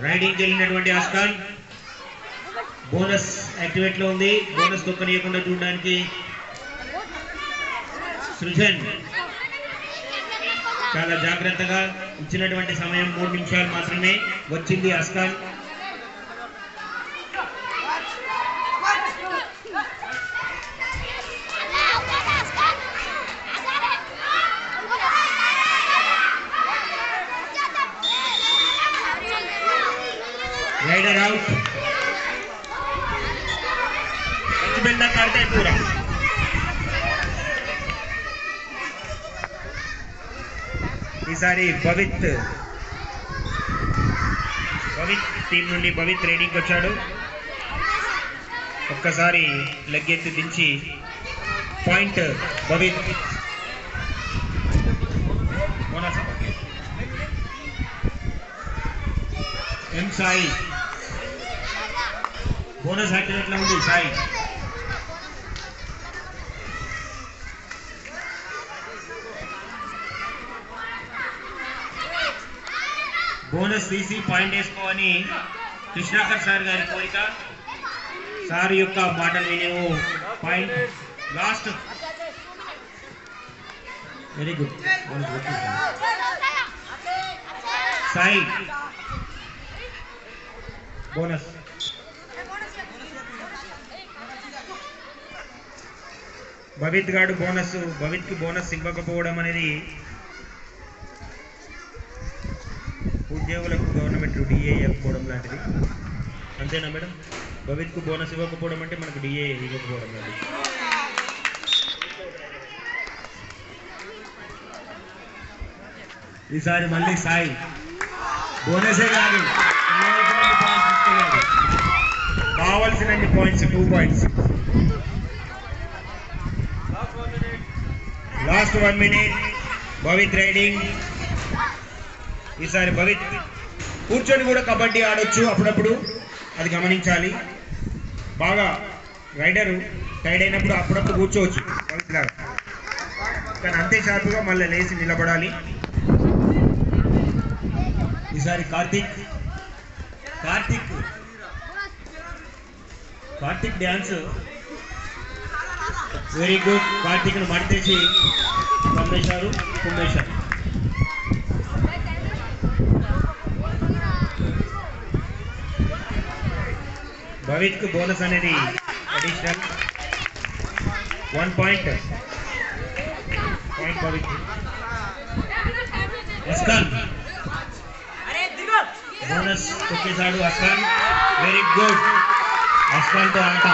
Riding వెళ్ళినటువంటి అస్కాన్ bonus activate లో ఉంది. బోనస్ దొక్కనీయకుండా చూడడానికి సృజన్ చాలా జాగ్రత్తగా ఇచ్చినటువంటి సమయం 3 నిమిషాలు మాత్రమే వచ్చింది అస్కాన్. राइडर आउट बंदा करते है पूरा ఈసారి భవిత్ టీం నుండి భవిత్ రైడింగ్ వచ్చాడు. ఒక్కసారి లెగ్ ఎత్తి దించి పాయింట్ భవిత్. ఎం సాయి బోనస్ యాక్టివేట్ లో ఉంది. సాయి బోనస్ తీసి పాయింట్ వేసుకోవని కృష్ణాకర్ సార్ గారి కోరిక. సార్ యొక్క మాటలు వినేవు point lost. Very good Sai bonus. Bhavith గాడు బోనస్, భవిత్ కి బోనస్ ఇవ్వకపోవడం అనేది ఉద్యోగులకు గవర్నమెంట్ డిఏ ఇవ్వకపోవడం లాంటిది. అంతేనా మేడం? భవిత్ కు బోనస్ ఇవ్వకపోవడం అంటే మనకు డిఏ ఇవ్వకపోవడం లాంటిది. ఈసారి మళ్ళీ సాయి బోనసే కాదు, కావాల్సిన points 2 points. Last 1 minute. Bhavith riding. ఈసారి భవిత్ కూర్చొని కూడా కబడ్డీ ఆడొచ్చు అప్పుడప్పుడు, అది గమనించాలి. బాగా రైడరు టైడ్ అయినప్పుడు అప్పుడప్పుడు కూర్చోవచ్చు భవిత్ లాగా, కానీ అంతే షార్ప్గా మళ్ళీ లేచి నిలబడాలి. ఈసారి కార్తీక్ డ్యాన్స్ వెరీ గుడ్. కార్తీక్ను మడితేసి పంపేశారు కుంభేశారు. భవిత్ కు బోనస్ అనేది additional 1 point Bhavith. Askan bonus తొక్కేశాడు. Askan very good. అస్కాన్ తో ఆట.